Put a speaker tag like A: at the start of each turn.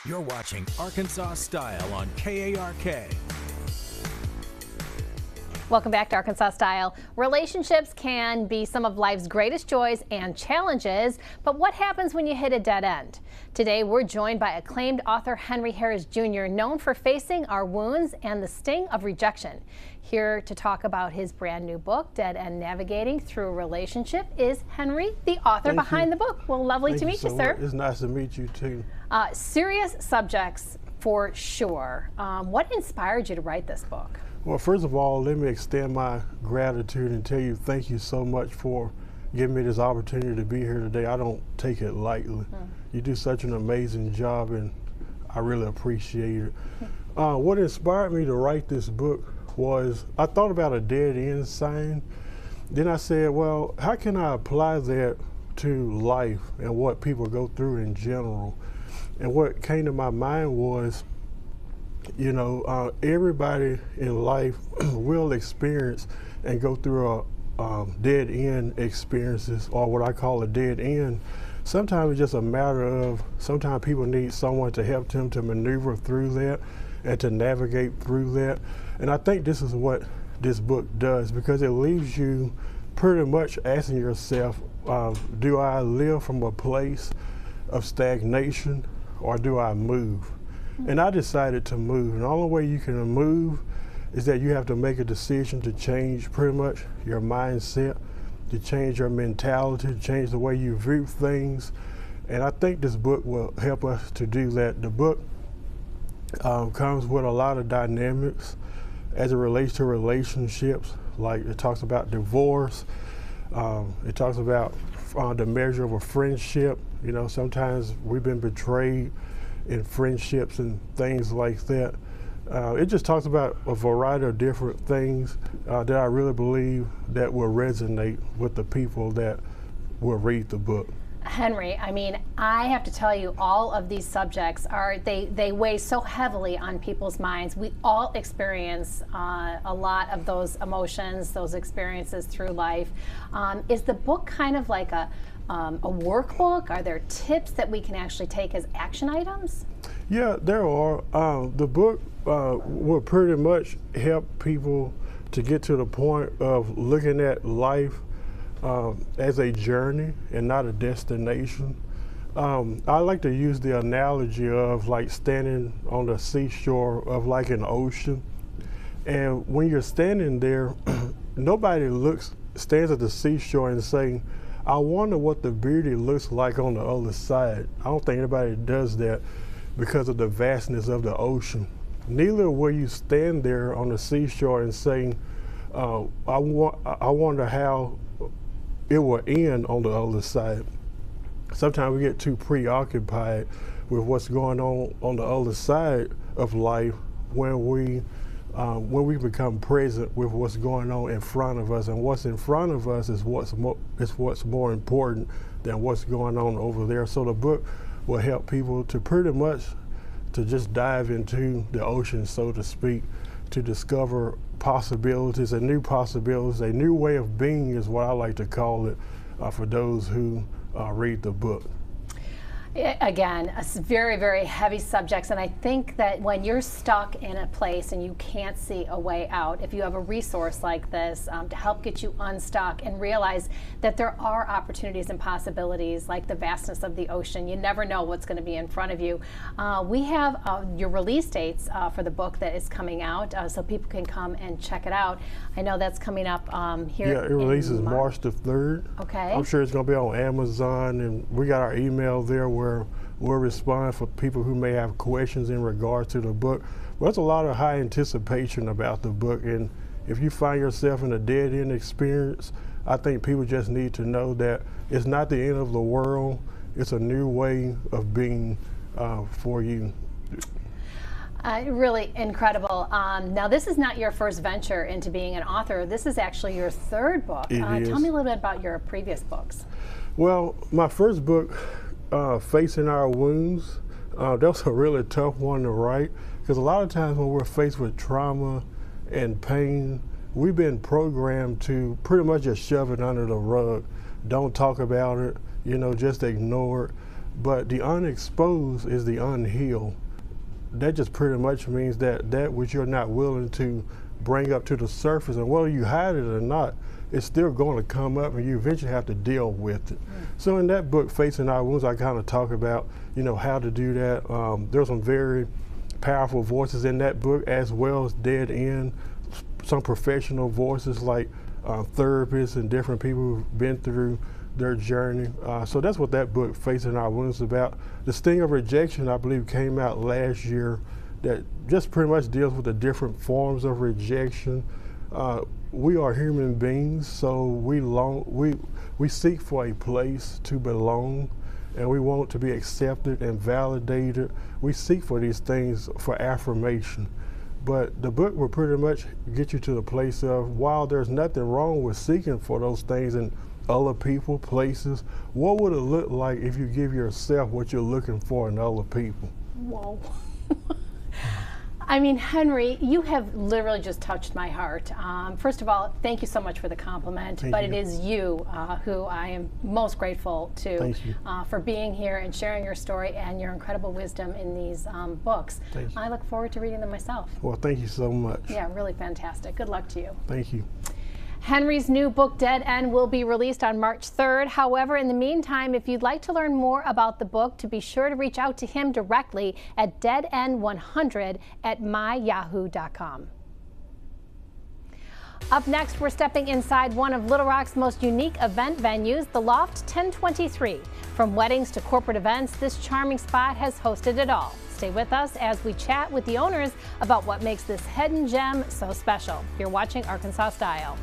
A: You're watching Arkansas Style on KARK.
B: Welcome back to Arkansas Style. Relationships can be some of life's greatest joys and challenges, but what happens when you hit a dead end? Today, we're joined by acclaimed author Henry Harris Jr., known for facing our wounds and the sting of rejection. Here to talk about his brand new book, Dead End Navigating Through a Relationship, is Henry, the author behind the book. Well, lovely to meet you, sir.
C: It's nice to meet you, too.
B: Serious subjects, for sure. What inspired you to write this book?
C: Well, first of all, let me extend my gratitude and tell you thank you so much for giving me this opportunity to be here today. I don't take it lightly. You do such an amazing job, and I really appreciate it. What inspired me to write this book was I thought about a dead end sign. Then I said, well, how can I apply that to life and what people go through in general? And what came to my mind was, you know, everybody in life will experience and go through a dead end experiences, or what I call a dead end. Sometimes it's just a matter of, sometimes people need someone to help them to maneuver through that and to navigate through that. And I think this is what this book does, because it leaves you pretty much asking yourself, do I live from a place of stagnation, or do I move? And I decided to move. And the only way you can move is that you have to make a decision to change pretty much your mindset, to change your mentality, to change the way you view things. And I think this book will help us to do that. The book comes with a lot of dynamics as it relates to relationships. Like it talks about divorce, it talks about the measure of a friendship. You know, sometimes we've been betrayed in friendships and things like that. It just talks about a variety of different things that I really believe that will resonate with the people that will read the book.
B: Henry, I mean, I have to tell you, all of these subjects they weigh so heavily on people's minds. We all experience a lot of those emotions, those experiences through life. Is the book kind of like a workbook? Are there tips that we can actually take as action items?
C: Yeah, there are. The book will pretty much help people to get to the point of looking at life as a journey and not a destination. I like to use the analogy of like standing on the seashore of like an ocean. And when you're standing there, nobody stands at the seashore and saying, I wonder what the beauty looks like on the other side. I don't think anybody does that because of the vastness of the ocean. Neither will you stand there on the seashore and saying, I wonder how it will end on the other side. Sometimes we get too preoccupied with what's going on the other side of life when we become present with what's going on in front of us. And what's in front of us is what's more important than what's going on over there. So the book will help people to pretty much to just dive into the ocean, so to speak, to discover possibilities, a new way of being is what I like to call it for those who read the book.
B: Again, a very, very heavy subjects, and I think that when you're stuck in a place and you can't see a way out, if you have a resource like this to help get you unstuck and realize that there are opportunities and possibilities like the vastness of the ocean. You never know what's going to be in front of you. We have your release dates for the book that is coming out, so people can come and check it out. I know that's coming up here.
C: Yeah, it releases March the 3rd.
B: Okay.
C: I'm sure it's going to be on Amazon, and we got our email there where we'll respond for people who may have questions in regard to the book. Well, there's a lot of high anticipation about the book, and if you find yourself in a dead end experience, I think people just need to know that it's not the end of the world. It's a new way of being for you.
B: Really incredible. Now, this is not your first venture into being an author. This is actually your third book. Tell me a little bit about your previous books.
C: Well, my first book, Facing Our Wounds, that was a really tough one to write, because a lot of times when we're faced with trauma and pain, we've been programmed to pretty much just shove it under the rug. Don't talk about it, you know, just ignore it. but the unexposed is the unhealed. That just pretty much means that which you're not willing to bring up to the surface, and whether you hide it or not, it's still going to come up, and you eventually have to deal with it. So in that book, Facing Our Wounds, I kind of talk about, you know, how to do that. There's some very powerful voices in that book, as well as dead end, some professional voices like therapists and different people who've been through their journey. So that's what that book, Facing Our Wounds, is about. The Sting of Rejection, I believe, came out last year, that just pretty much deals with the different forms of rejection. We are human beings, so we seek for a place to belong, and we want to be accepted and validated. We seek for these things for affirmation. But the book will pretty much get you to the place of, while there's nothing wrong with seeking for those things in other people, places, what would it look like if you give yourself what you're looking for in other people?
B: Whoa. I mean, Henry, you have literally just touched my heart. First of all, thank you so much for the compliment, but it is you who I am most grateful to for being here and sharing your story and your incredible wisdom in these books. I look forward to reading them myself.
C: Well, thank you so much.
B: Yeah, really fantastic. Good luck to you.
C: Thank you.
B: Henry's new book, Dead End, will be released on March 3rd. However, in the meantime, if you'd like to learn more about the book, to be sure to reach out to him directly at deadend100@myyahoo.com. Up next, we're stepping inside one of Little Rock's most unique event venues, the Loft 1023. From weddings to corporate events, this charming spot has hosted it all. Stay with us as we chat with the owners about what makes this hidden gem so special. You're watching Arkansas Style.